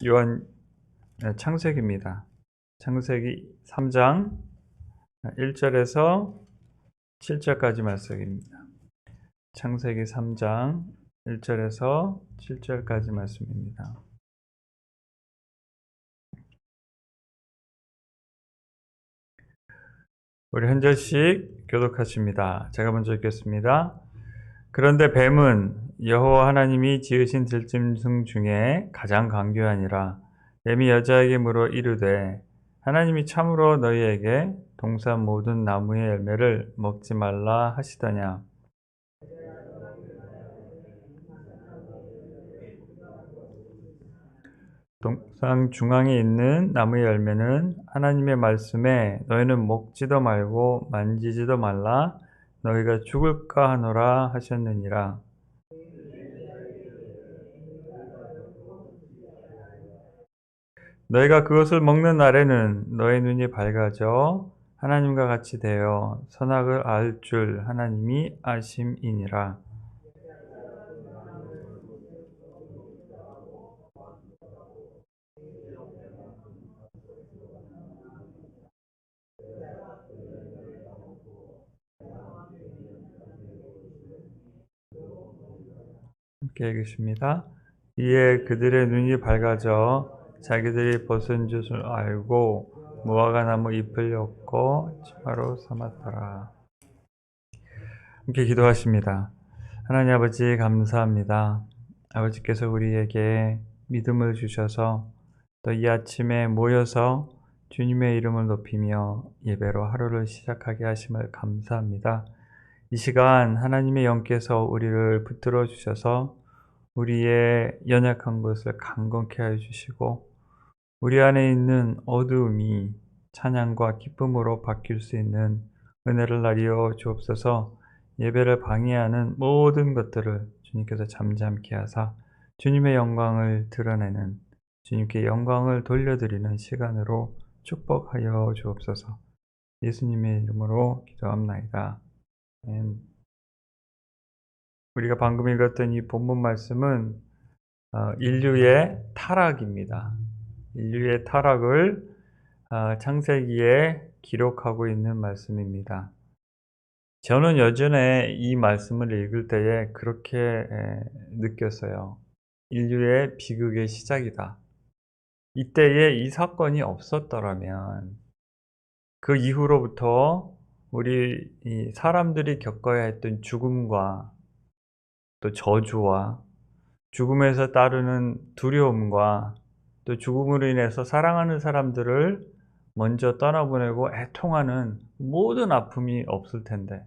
요한 창세기입니다. 창세기 3장 1절에서 7절까지 말씀입니다. 창세기 3장 1절에서 7절까지 말씀입니다. 우리 한 절씩 교독하십니다. 제가 먼저 읽겠습니다. 그런데 뱀은 여호와 하나님이 지으신 들짐승 중에 가장 강교하니라. 뱀이 여자에게 물어 이르되 하나님이 참으로 너희에게 동산 모든 나무의 열매를 먹지 말라 하시더냐. 동산 중앙에 있는 나무의 열매는 하나님의 말씀에 너희는 먹지도 말고 만지지도 말라 너희가 죽을까 하노라 하셨느니라. 너희가 그것을 먹는 날에는 너희 눈이 밝아져 하나님과 같이 되어 선악을 알 줄 하나님이 아심이니라. 함께 읽으십니다. 이에 그들의 눈이 밝아져 자기들이 벗은 줄을 알고 무화과 나무 잎을 엮고 치마로 삼았더라. 함께 기도하십니다. 하나님 아버지 감사합니다. 아버지께서 우리에게 믿음을 주셔서 또 이 아침에 모여서 주님의 이름을 높이며 예배로 하루를 시작하게 하심을 감사합니다. 이 시간 하나님의 영께서 우리를 붙들어 주셔서 우리의 연약한 것을 강건케 하여 주시고 우리 안에 있는 어두움이 찬양과 기쁨으로 바뀔 수 있는 은혜를 나리어 주옵소서. 예배를 방해하는 모든 것들을 주님께서 잠잠케 하사 주님의 영광을 드러내는 주님께 영광을 돌려드리는 시간으로 축복하여 주옵소서. 예수님의 이름으로 기도합나이다. 아멘. 우리가 방금 읽었던 이 본문 말씀은 인류의 타락입니다. 인류의 타락을 창세기에 기록하고 있는 말씀입니다. 저는 예전에 이 말씀을 읽을 때에 그렇게 느꼈어요. 인류의 비극의 시작이다. 이때에 이 사건이 없었더라면 그 이후로부터 우리 사람들이 겪어야 했던 죽음과 또 저주와 죽음에서 따르는 두려움과 또 죽음으로 인해서 사랑하는 사람들을 먼저 떠나보내고 애통하는 모든 아픔이 없을 텐데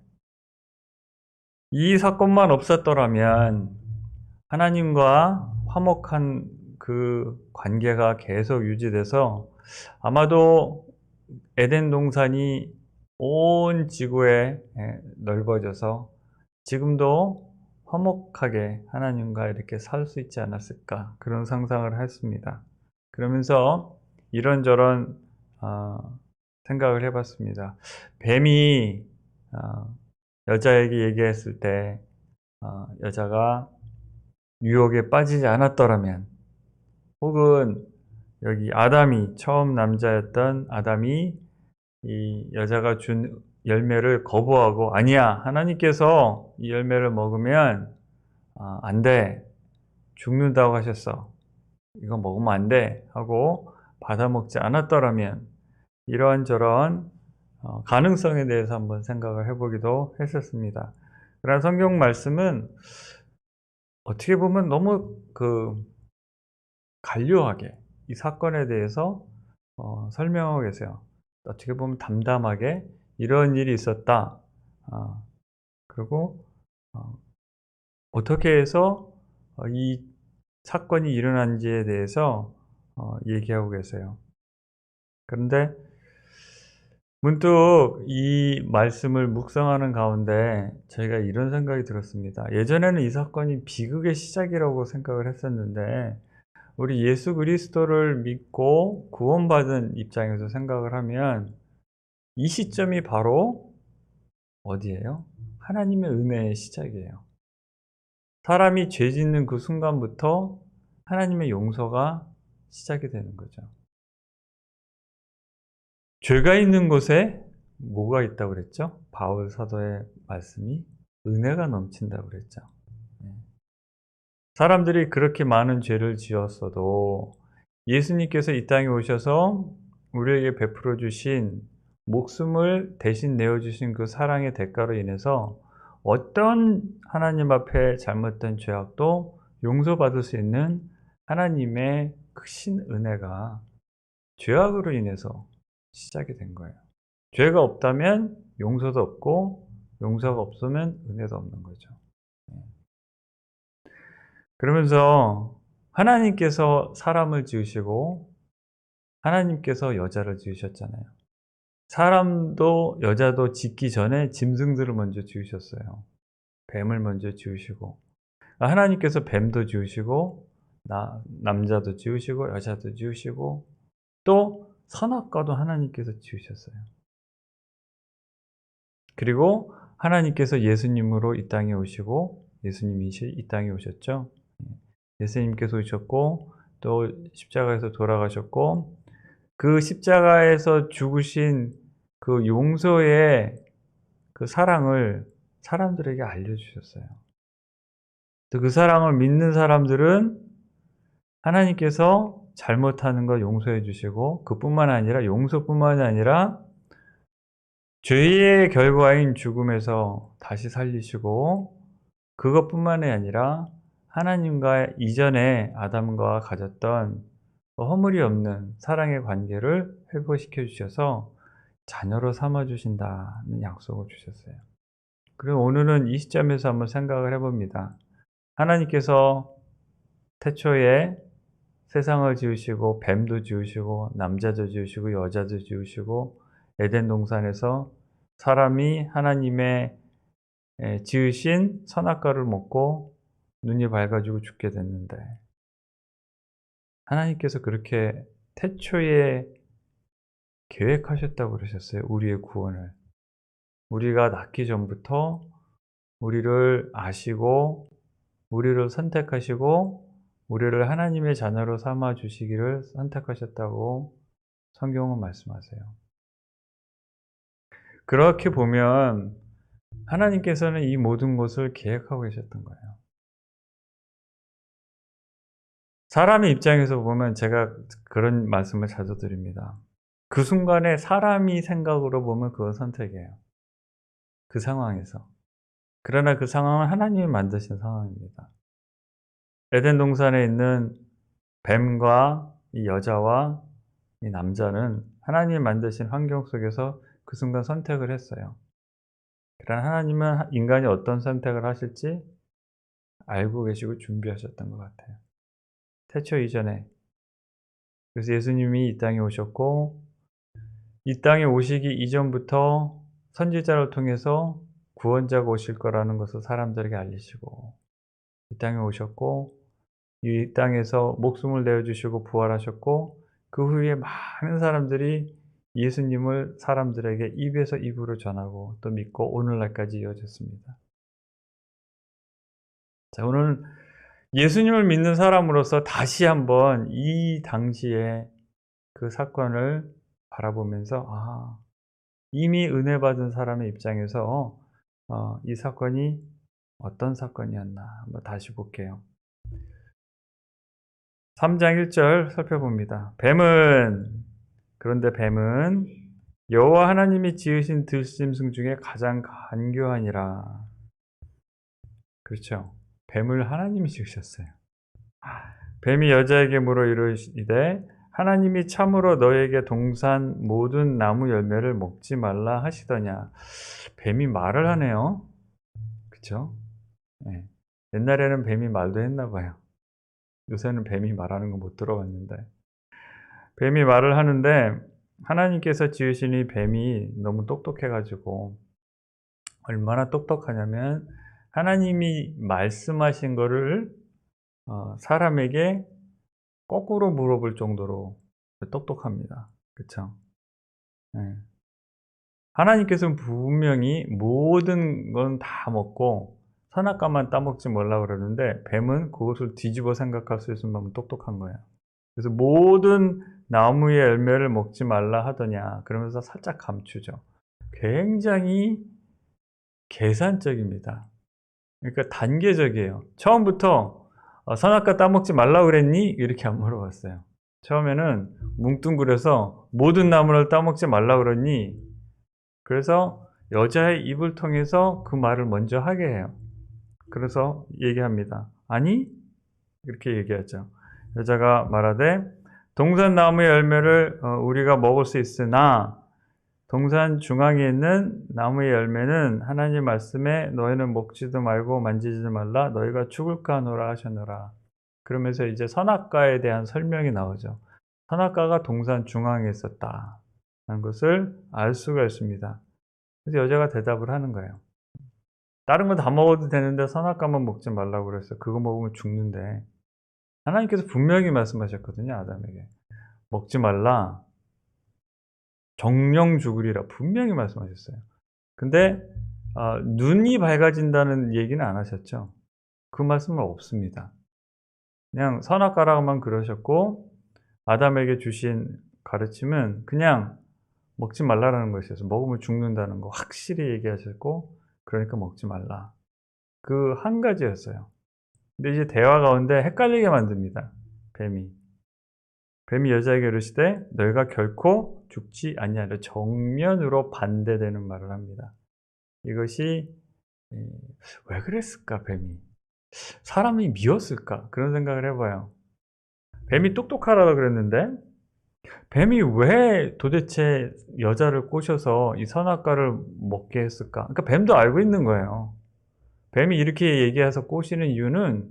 이 사건만 없었더라면 하나님과 화목한 그 관계가 계속 유지돼서 아마도 에덴 동산이 온 지구에 넓어져서 지금도 화목하게 하나님과 이렇게 살 수 있지 않았을까 그런 상상을 했습니다. 그러면서 이런저런 생각을 해봤습니다. 뱀이 여자에게 얘기했을 때 여자가 유혹에 빠지지 않았더라면 혹은 여기 아담이 처음 남자였던 아담이 이 여자가 준 열매를 거부하고 아니야 하나님께서 이 열매를 먹으면 안 돼 죽는다고 하셨어 이거 먹으면 안 돼 하고 받아먹지 않았더라면 이러한저러한 가능성에 대해서 한번 생각을 해보기도 했었습니다. 그러나 성경 말씀은 어떻게 보면 너무 간료하게 이 사건에 대해서 설명하고 계세요. 어떻게 보면 담담하게 이런 일이 있었다. 그리고 어떻게 해서 이 사건이 일어난지에 대해서 얘기하고 계세요. 그런데 문득 이 말씀을 묵상하는 가운데 저희가 이런 생각이 들었습니다. 예전에는 이 사건이 비극의 시작이라고 생각을 했었는데 우리 예수 그리스도를 믿고 구원받은 입장에서 생각을 하면 이 시점이 바로 어디예요? 하나님의 은혜의 시작이에요. 사람이 죄 짓는 그 순간부터 하나님의 용서가 시작이 되는 거죠. 죄가 있는 곳에 뭐가 있다고 그랬죠? 바울 사도의 말씀이 은혜가 넘친다고 그랬죠. 네. 사람들이 그렇게 많은 죄를 지었어도 예수님께서 이 땅에 오셔서 우리에게 베풀어 주신 목숨을 대신 내어 주신 그 사랑의 대가로 인해서 어떤 하나님 앞에 잘못된 죄악도 용서받을 수 있는 하나님의 크신 은혜가 죄악으로 인해서 시작이 된 거예요. 죄가 없다면 용서도 없고 용서가 없으면 은혜도 없는 거죠. 그러면서 하나님께서 사람을 지으시고 하나님께서 여자를 지으셨잖아요. 사람도 여자도 짓기 전에 짐승들을 먼저 지으셨어요. 뱀을 먼저 지으시고 하나님께서 뱀도 지으시고 남자도 지으시고 여자도 지으시고 또 선악과도 하나님께서 지으셨어요. 그리고 하나님께서 예수님으로 이 땅에 오시고 예수님이 이 땅에 오셨죠. 예수님께서 오셨고 또 십자가에서 돌아가셨고 그 십자가에서 죽으신 그 용서의 그 사랑을 사람들에게 알려주셨어요. 또 그 사랑을 믿는 사람들은 하나님께서 잘못하는 거 용서해 주시고 그뿐만 아니라 용서뿐만 아니라 죄의 결과인 죽음에서 다시 살리시고 그것뿐만이 아니라 하나님과 이전에 아담과 가졌던 허물이 없는 사랑의 관계를 회복시켜 주셔서 자녀로 삼아 주신다는 약속을 주셨어요. 그리고 오늘은 이 시점에서 한번 생각을 해봅니다. 하나님께서 태초에 세상을 지으시고 뱀도 지으시고 남자도 지으시고 여자도 지으시고 에덴 동산에서 사람이 하나님의 지으신 선악과를 먹고 눈이 밝아지고 죽게 됐는데 하나님께서 그렇게 태초에 계획하셨다고 그러셨어요. 우리의 구원을. 우리가 낳기 전부터 우리를 아시고 우리를 선택하시고 우리를 하나님의 자녀로 삼아 주시기를 선택하셨다고 성경은 말씀하세요. 그렇게 보면 하나님께서는 이 모든 것을 계획하고 계셨던 거예요. 사람의 입장에서 보면 제가 그런 말씀을 자주 드립니다. 그 순간에 사람이 생각으로 보면 그건 선택이에요. 그 상황에서. 그러나 그 상황은 하나님이 만드신 상황입니다. 에덴 동산에 있는 뱀과 이 여자와 이 남자는 하나님이 만드신 환경 속에서 그 순간 선택을 했어요. 그러나 하나님은 인간이 어떤 선택을 하실지 알고 계시고 준비하셨던 것 같아요. 태초 이전에. 그래서 예수님이 이 땅에 오셨고 이 땅에 오시기 이전부터 선지자를 통해서 구원자가 오실 거라는 것을 사람들에게 알리시고 이 땅에 오셨고 이 땅에서 목숨을 내어주시고 부활하셨고 그 후에 많은 사람들이 예수님을 사람들에게 입에서 입으로 전하고 또 믿고 오늘날까지 이어졌습니다. 자, 오늘 예수님을 믿는 사람으로서 다시 한번 이 당시에 그 사건을 바라보면서 이미 은혜 받은 사람의 입장에서 이 사건이 어떤 사건이었나 한번 다시 볼게요. 3장 1절 살펴봅니다. 그런데 뱀은 여호와 하나님이 지으신 들짐승 중에 가장 간교하니라. 그렇죠. 뱀을 하나님이 지으셨어요. 뱀이 여자에게 물어 이르시되 하나님이 참으로 너에게 동산 모든 나무 열매를 먹지 말라 하시더냐. 뱀이 말을 하네요. 그렇죠? 네. 옛날에는 뱀이 말도 했나 봐요. 요새는 뱀이 말하는 거 못 들어봤는데 뱀이 말을 하는데 하나님께서 지으신 이 뱀이 너무 똑똑해가지고 얼마나 똑똑하냐면 하나님이 말씀하신 거를 사람에게 거꾸로 물어볼 정도로 똑똑합니다. 그렇죠? 네. 하나님께서는 분명히 모든 건 다 먹고 선악과만 따먹지 말라고 그러는데 뱀은 그것을 뒤집어 생각할 수 있으면 너무 똑똑한 거예요. 그래서 모든 나무의 열매를 먹지 말라 하더냐. 그러면서 살짝 감추죠. 굉장히 계산적입니다. 그러니까 단계적이에요. 처음부터 선악과 따먹지 말라 그랬니? 이렇게 안 물어봤어요. 처음에는 뭉뚱그려서 모든 나무를 따먹지 말라 그러니, 그래서 여자의 입을 통해서 그 말을 먼저 하게 해요. 그래서 얘기합니다. 아니? 이렇게 얘기하죠. 여자가 말하되 동산 나무의 열매를 우리가 먹을 수 있으나 동산 중앙에 있는 나무의 열매는 하나님 말씀에 너희는 먹지도 말고 만지지도 말라 너희가 죽을까 하노라 하셨노라. 그러면서 이제 선악과에 대한 설명이 나오죠. 선악과가 동산 중앙에 있었다는 것을 알 수가 있습니다. 그래서 여자가 대답을 하는 거예요. 다른 거 다 먹어도 되는데 선악과만 먹지 말라고 그랬어요. 그거 먹으면 죽는데. 하나님께서 분명히 말씀하셨거든요, 아담에게. 먹지 말라. 정령 죽으리라. 분명히 말씀하셨어요. 근데 눈이 밝아진다는 얘기는 안 하셨죠. 그 말씀은 없습니다. 그냥 선악과라고만 그러셨고, 아담에게 주신 가르침은 그냥 먹지 말라라는 것이어서 먹으면 죽는다는 거 확실히 얘기하셨고, 그러니까 먹지 말라. 그 한 가지였어요. 근데 이제 대화 가운데 헷갈리게 만듭니다. 뱀이 여자에게 이르시되 너희가 결코 죽지 아니하리라. 정면으로 반대되는 말을 합니다. 이것이 왜 그랬을까, 뱀이? 사람이 미웠을까? 그런 생각을 해봐요. 뱀이 똑똑하라고 그랬는데 뱀이 왜 도대체 여자를 꼬셔서 이 선악과를 먹게 했을까? 그러니까 뱀도 알고 있는 거예요. 뱀이 이렇게 얘기해서 꼬시는 이유는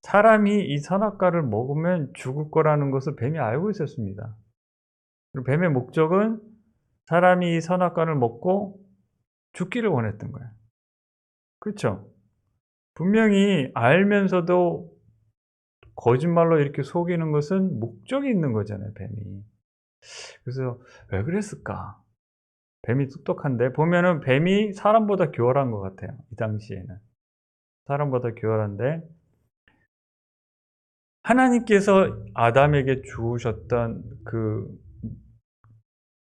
사람이 이 선악과를 먹으면 죽을 거라는 것을 뱀이 알고 있었습니다. 그리고 뱀의 목적은 사람이 이 선악과를 먹고 죽기를 원했던 거예요. 그렇죠? 분명히 알면서도 거짓말로 이렇게 속이는 것은 목적이 있는 거잖아요, 뱀이. 그래서 왜 그랬을까? 뱀이 똑똑한데 보면은 뱀이 사람보다 교활한 것 같아요. 이 당시에는. 사람보다 교활한데 하나님께서 아담에게 주셨던 그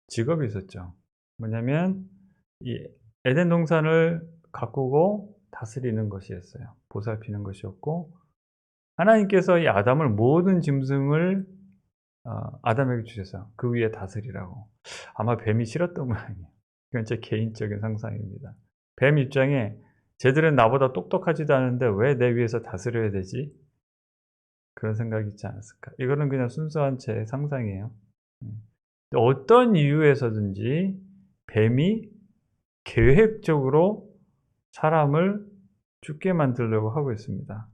직업이 있었죠. 뭐냐면 이 에덴 동산을 가꾸고 다스리는 것이었어요. 보살피는 것이었고 하나님께서 이 아담을 모든 짐승을 아담에게 주셔서 그 위에 다스리라고. 아마 뱀이 싫었던 모양이에요. 이건 제 개인적인 상상입니다. 뱀 입장에 쟤들은 나보다 똑똑하지도 않은데 왜 내 위에서 다스려야 되지? 그런 생각이 있지 않았을까. 이거는 그냥 순수한 제 상상이에요. 어떤 이유에서든지 뱀이 계획적으로 사람을 죽게 만들려고 하고 있습니다.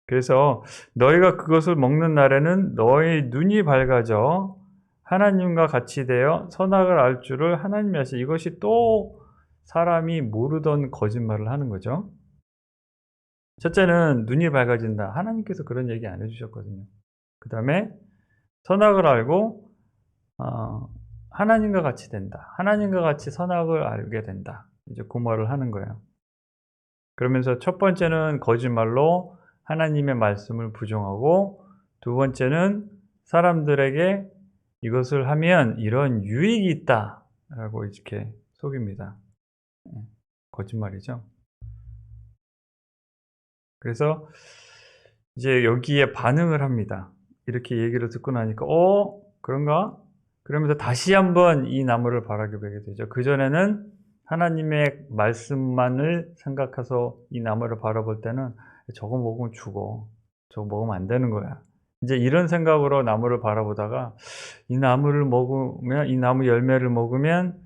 그래서 너희가 그것을 먹는 날에는 너희 눈이 밝아져 하나님과 같이 되어 선악을 알 줄을 하나님이 아시. 이것이 또 사람이 모르던 거짓말을 하는 거죠. 첫째는 눈이 밝아진다. 하나님께서 그런 얘기 안 해주셨거든요. 그 다음에 선악을 알고 하나님과 같이 된다. 하나님과 같이 선악을 알게 된다. 이제 그 말을 하는 거예요. 그러면서 첫 번째는 거짓말로 하나님의 말씀을 부정하고 두 번째는 사람들에게 이것을 하면 이런 유익이 있다 라고 이렇게 속입니다. 거짓말이죠. 그래서 이제 여기에 반응을 합니다. 이렇게 얘기를 듣고 나니까 그런가? 그러면서 다시 한번 이 나무를 바라보게 되죠. 그전에는 하나님의 말씀만을 생각해서 이 나무를 바라볼 때는 저거 먹으면 죽어. 저거 먹으면 안 되는 거야. 이제 이런 생각으로 나무를 바라보다가 이 나무를 먹으면, 이 나무 열매를 먹으면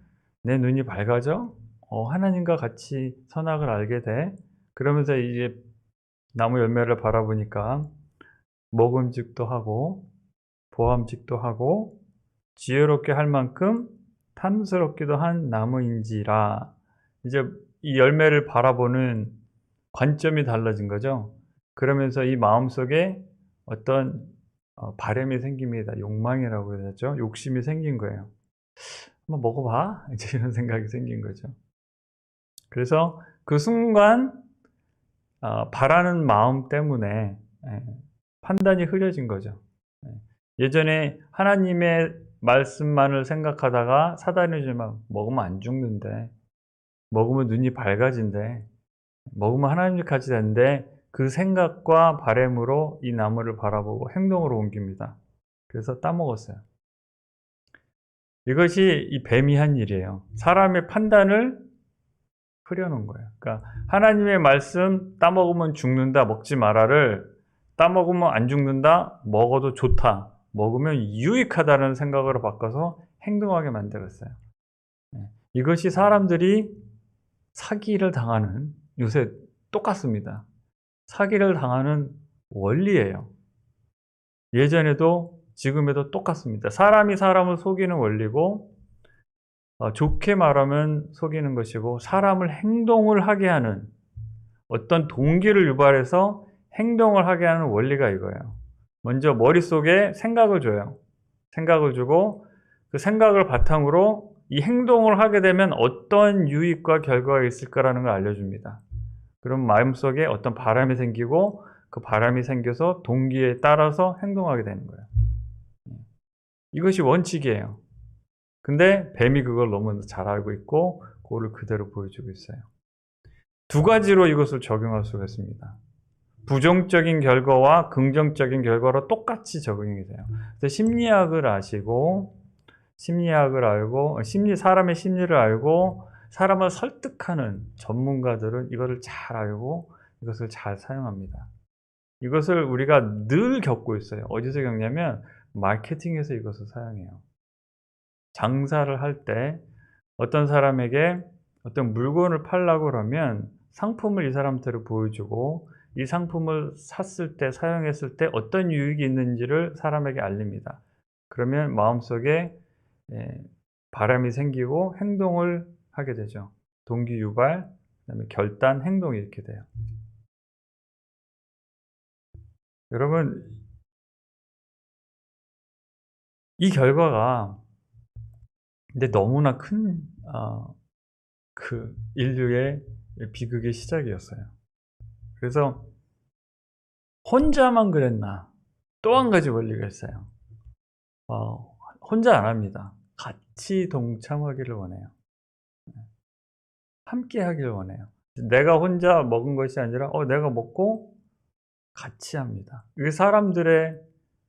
내 눈이 밝아져? 하나님과 같이 선악을 알게 돼. 그러면서 이제 나무 열매를 바라보니까 먹음직도 하고 보암직도 하고 지혜롭게 할 만큼 탐스럽기도 한 나무인지라. 이제 이 열매를 바라보는 관점이 달라진 거죠. 그러면서 이 마음속에 어떤 바람이 생깁니다. 욕망이라고 해야 되죠. 욕심이 생긴 거예요. 한번 먹어봐. 이제 이런 생각이 생긴 거죠. 그래서 그 순간 바라는 마음 때문에 판단이 흐려진 거죠. 예전에 하나님의 말씀만을 생각하다가 사단이 주면 먹으면 안 죽는데, 먹으면 눈이 밝아진대, 먹으면 하나님과 같이 된대, 그 생각과 바램으로 이 나무를 바라보고 행동으로 옮깁니다. 그래서 따먹었어요. 이것이 이 뱀이 한 일이에요. 사람의 판단을 흐려놓은 거예요. 그러니까 하나님의 말씀 따먹으면 죽는다, 먹지 마라를 따먹으면 안 죽는다, 먹어도 좋다, 먹으면 유익하다는 생각으로 바꿔서 행동하게 만들었어요. 이것이 사람들이 사기를 당하는, 요새 똑같습니다. 사기를 당하는 원리예요. 예전에도 지금에도 똑같습니다. 사람이 사람을 속이는 원리고, 좋게 말하면 속이는 것이고, 사람을 행동을 하게 하는, 어떤 동기를 유발해서 행동을 하게 하는 원리가 이거예요. 먼저 머릿속에 생각을 줘요. 생각을 주고 그 생각을 바탕으로 이 행동을 하게 되면 어떤 유익과 결과가 있을 거라는 걸 알려줍니다. 그럼 마음속에 어떤 바람이 생기고 그 바람이 생겨서 동기에 따라서 행동하게 되는 거예요. 이것이 원칙이에요. 근데 뱀이 그걸 너무 잘 알고 있고 그거를 그대로 보여주고 있어요. 두 가지로 이것을 적용할 수가 있습니다. 부정적인 결과와 긍정적인 결과로 똑같이 적용이 돼요. 그래서 심리학을 아시고, 심리학을 알고, 사람의 심리를 알고, 사람을 설득하는 전문가들은 이것을 잘 알고, 이것을 잘 사용합니다. 이것을 우리가 늘 겪고 있어요. 어디서 겪냐면, 마케팅에서 이것을 사용해요. 장사를 할 때, 어떤 사람에게 어떤 물건을 팔려고 그러면, 상품을 이 사람한테 보여주고, 이 상품을 샀을 때, 사용했을 때 어떤 유익이 있는지를 사람에게 알립니다. 그러면 마음속에 바람이 생기고 행동을 하게 되죠. 동기 유발, 그다음에 결단, 행동이 이렇게 돼요. 여러분, 이 결과가 근데 너무나 큰 그 인류의 비극의 시작이었어요. 그래서 혼자만 그랬나? 또 한 가지 원리가 있어요. 혼자 안 합니다. 같이 동참하기를 원해요. 함께 하기를 원해요. 내가 혼자 먹은 것이 아니라 내가 먹고 같이 합니다. 이게 사람들의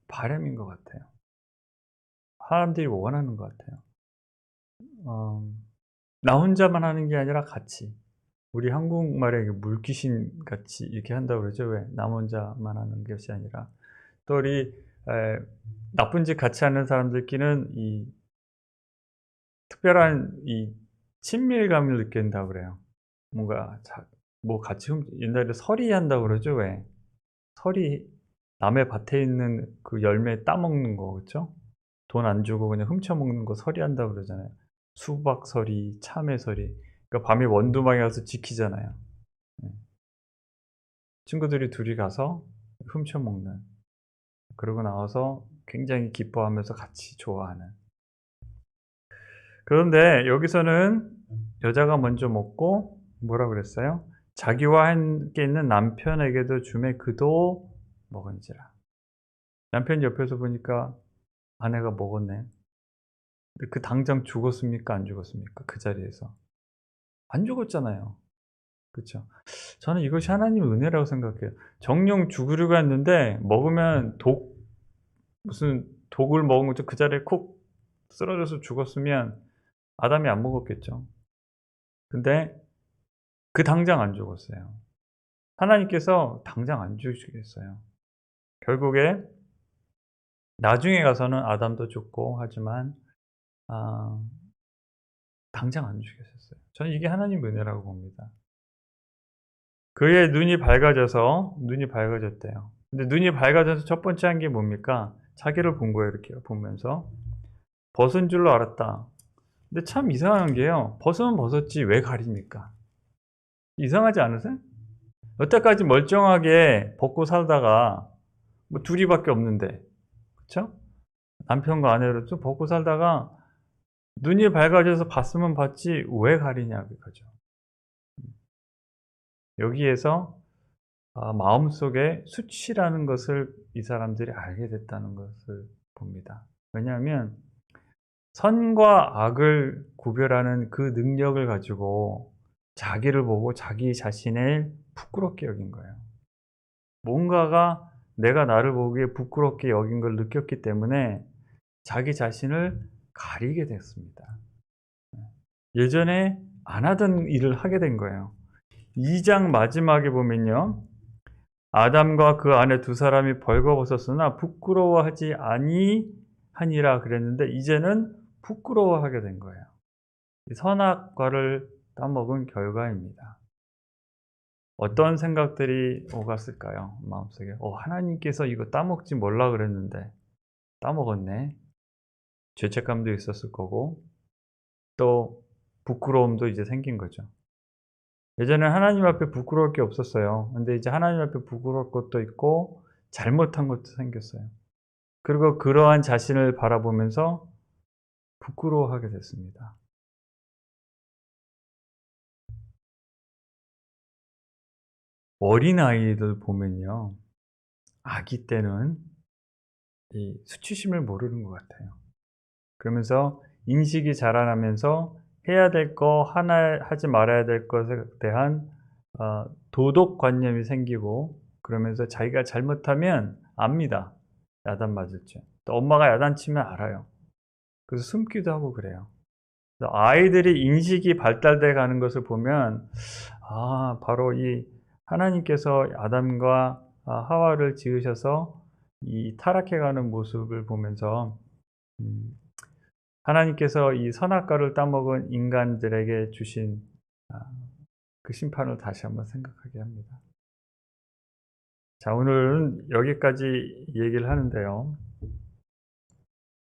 바람인 것 같아요. 사람들이 원하는 것 같아요. 나 혼자만 하는 게 아니라 같이. 우리 한국말에 물귀신 같이 이렇게 한다고 그러죠. 왜? 나 혼자만 하는 것이 아니라. 또 우리 나쁜 짓 같이 하는 사람들끼리는 이 특별한 이 친밀감을 느낀다고 그래요. 뭔가 뭐 같이 옛날에 서리한다고 그러죠. 왜? 서리, 남의 밭에 있는 그 열매 따먹는 거, 그쵸? 돈 안 주고 그냥 훔쳐먹는 거 서리한다고 그러잖아요. 수박 서리, 참외 서리. 그러니까 밤에 원두막에 가서 지키잖아요. 예. 친구들이 둘이 가서 훔쳐먹는. 그러고 나와서 굉장히 기뻐하면서 같이 좋아하는. 그런데 여기서는 여자가 먼저 먹고 뭐라 그랬어요? 자기와 함께 있는 남편에게도 주매 그도 먹은지라. 남편이 옆에서 보니까 아내가 먹었네. 근데 그 당장 죽었습니까? 안 죽었습니까? 그 자리에서. 안 죽었잖아요. 그쵸? 저는 이것이 하나님의 은혜라고 생각해요. 정령 죽으려고 했는데 먹으면 무슨 독을 먹은 거죠. 그 자리에 콕 쓰러져서 죽었으면 아담이 안 먹었겠죠. 근데 그 당장 안 죽었어요. 하나님께서 당장 안 죽이겠어요. 결국에 나중에 가서는 아담도 죽고 하지만 아 당장 안 죽이셨어요. 저는 이게 하나님의 은혜라고 봅니다. 그의 눈이 밝아졌대요. 근데 눈이 밝아져서 첫 번째 한 게 뭡니까? 자기를 본 거예요. 이렇게 보면서 벗은 줄로 알았다. 근데 참 이상한 게요. 벗으면 벗었지 왜 가립니까? 이상하지 않으세요? 여태까지 멀쩡하게 벗고 살다가 뭐 둘이밖에 없는데, 그쵸? 남편과 아내를 좀 벗고 살다가 눈이 밝아져서 봤으면 봤지 왜 가리냐 그거죠. 여기에서 마음속에 수치라는 것을 이 사람들이 알게 됐다는 것을 봅니다. 왜냐하면 선과 악을 구별하는 그 능력을 가지고 자기를 보고 자기 자신을 부끄럽게 여긴 거예요. 뭔가가 내가 나를 보기에 부끄럽게 여긴 걸 느꼈기 때문에 자기 자신을 가리게 됐습니다. 예전에 안 하던 일을 하게 된 거예요. 2장 마지막에 보면요. 아담과 그 아내 두 사람이 벌거벗었으나 부끄러워하지 아니하니라 그랬는데 이제는 부끄러워하게 된 거예요. 선악과를 따먹은 결과입니다. 어떤 생각들이 오갔을까요? 마음속에. 하나님께서 이거 따먹지 말라 그랬는데 따먹었네. 죄책감도 있었을 거고 또 부끄러움도 이제 생긴 거죠. 예전에 하나님 앞에 부끄러울 게 없었어요. 근데 이제 하나님 앞에 부끄러울 것도 있고 잘못한 것도 생겼어요. 그리고 그러한 자신을 바라보면서 부끄러워하게 됐습니다. 어린아이들 보면요. 아기 때는 이 수치심을 모르는 것 같아요. 그러면서 인식이 자라나면서 해야 될 거, 하나 하지 말아야 될 것에 대한 도덕관념이 생기고 그러면서 자기가 잘못하면 압니다. 야단 맞을 줄. 또 엄마가 야단치면 알아요. 그래서 숨기도 하고 그래요. 그래서 아이들이 인식이 발달돼 가는 것을 보면 바로 이 하나님께서 아담과 하와를 지으셔서 이 타락해가는 모습을 보면서 하나님께서 이 선악과를 따먹은 인간들에게 주신 그 심판을 다시 한번 생각하게 합니다. 자, 오늘은 여기까지 얘기를 하는데요.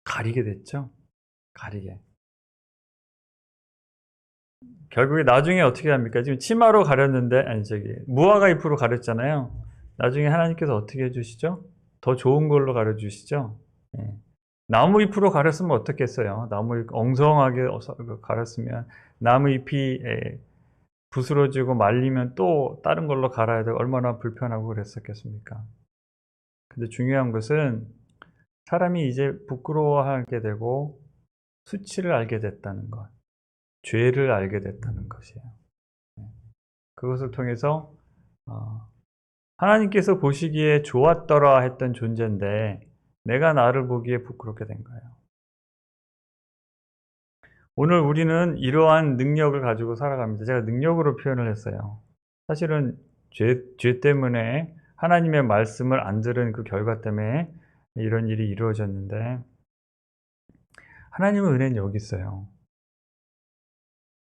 가리게 됐죠? 가리게. 결국에 나중에 어떻게 합니까? 지금 치마로 가렸는데, 무화과 잎으로 가렸잖아요. 나중에 하나님께서 어떻게 해주시죠? 더 좋은 걸로 가려주시죠? 예. 나무 잎으로 가렸으면 어떻겠어요? 나무 잎 엉성하게 가렸으면 나무 잎이 부스러지고 말리면 또 다른 걸로 갈아야 되고 얼마나 불편하고 그랬었겠습니까? 근데 중요한 것은 사람이 이제 부끄러워하게 되고 수치를 알게 됐다는 것, 죄를 알게 됐다는 것이에요. 그것을 통해서 하나님께서 보시기에 좋았더라 했던 존재인데 내가 나를 보기에 부끄럽게 된 거예요. 오늘 우리는 이러한 능력을 가지고 살아갑니다. 제가 능력으로 표현을 했어요. 사실은 죄 때문에 하나님의 말씀을 안 들은 그 결과 때문에 이런 일이 이루어졌는데 하나님의 은혜는 여기 있어요.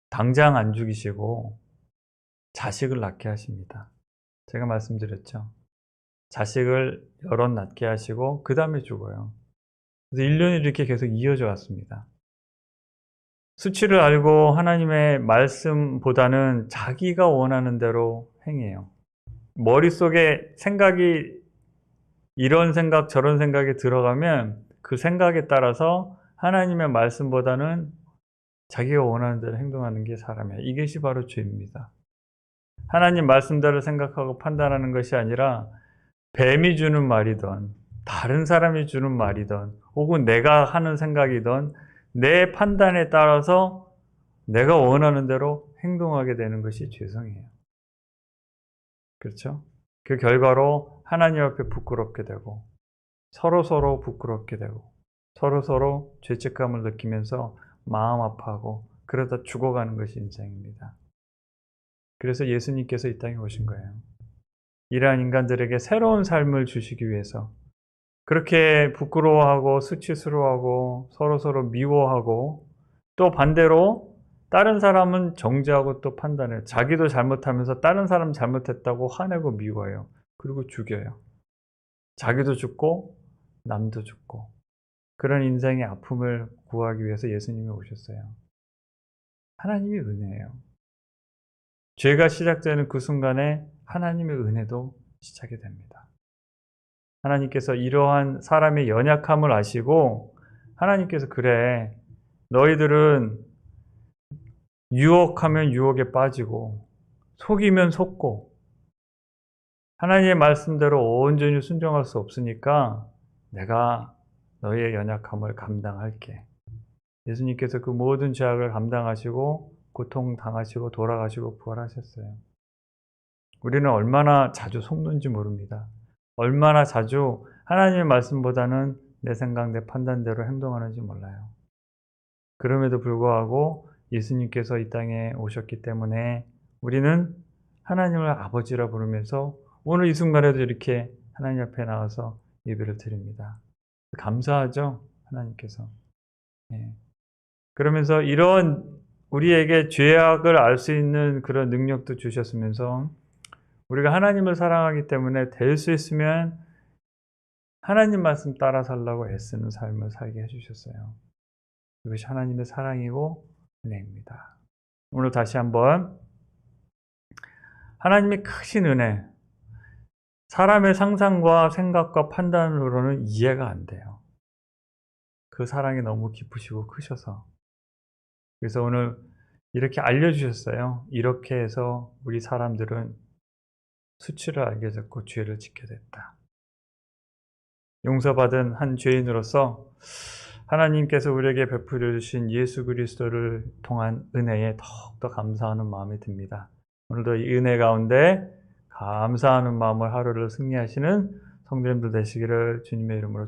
당장 안 죽이시고 자식을 낳게 하십니다. 제가 말씀드렸죠. 자식을 여럿 낳게 하시고 그 다음에 죽어요. 그래서 1년이 이렇게 계속 이어져 왔습니다. 수치를 알고 하나님의 말씀보다는 자기가 원하는 대로 행해요. 머릿속에 생각이 이런 생각 저런 생각이 들어가면 그 생각에 따라서 하나님의 말씀보다는 자기가 원하는 대로 행동하는 게 사람이에요. 이것이 바로 죄입니다. 하나님 말씀대로 생각하고 판단하는 것이 아니라 뱀이 주는 말이든 다른 사람이 주는 말이든 혹은 내가 하는 생각이든 내 판단에 따라서 내가 원하는 대로 행동하게 되는 것이 죄성이에요. 그렇죠? 그 결과로 하나님 앞에 부끄럽게 되고 서로 부끄럽게 되고 서로 죄책감을 느끼면서 마음 아파하고 그러다 죽어가는 것이 인생입니다. 그래서 예수님께서 이 땅에 오신 거예요. 이러한 인간들에게 새로운 삶을 주시기 위해서 그렇게 부끄러워하고 수치스러워하고 서로 미워하고 또 반대로 다른 사람은 정죄하고 또 판단해요. 자기도 잘못하면서 다른 사람 잘못했다고 화내고 미워해요. 그리고 죽여요. 자기도 죽고 남도 죽고 그런 인생의 아픔을 구하기 위해서 예수님이 오셨어요. 하나님의 은혜예요. 죄가 시작되는 그 순간에 하나님의 은혜도 시작이 됩니다. 하나님께서 이러한 사람의 연약함을 아시고 하나님께서 그래 너희들은 유혹하면 유혹에 빠지고 속이면 속고 하나님의 말씀대로 온전히 순종할 수 없으니까 내가 너희의 연약함을 감당할게. 예수님께서 그 모든 죄악을 감당하시고 고통당하시고 돌아가시고 부활하셨어요. 우리는 얼마나 자주 속는지 모릅니다. 얼마나 자주 하나님의 말씀보다는 내 생각, 내 판단대로 행동하는지 몰라요. 그럼에도 불구하고 예수님께서 이 땅에 오셨기 때문에 우리는 하나님을 아버지라 부르면서 오늘 이 순간에도 이렇게 하나님 앞에 나와서 예배를 드립니다. 감사하죠? 하나님께서. 예. 그러면서 이런 우리에게 죄악을 알 수 있는 그런 능력도 주셨으면서 우리가 하나님을 사랑하기 때문에 될 수 있으면 하나님 말씀 따라 살라고 애쓰는 삶을 살게 해주셨어요. 그것이 하나님의 사랑이고 은혜입니다. 오늘 다시 한번 하나님의 크신 은혜, 사람의 상상과 생각과 판단으로는 이해가 안 돼요. 그 사랑이 너무 깊으시고 크셔서. 그래서 오늘 이렇게 알려주셨어요. 이렇게 해서 우리 사람들은 수치를 알게 됐고 죄를 짓게 됐다. 용서받은 한 죄인으로서 하나님께서 우리에게 베풀어 주신 예수 그리스도를 통한 은혜에 더욱더 감사하는 마음이 듭니다. 오늘도 이 은혜 가운데 감사하는 마음을 하루를 승리하시는 성도님들 되시기를 주님의 이름으로 축복합니다.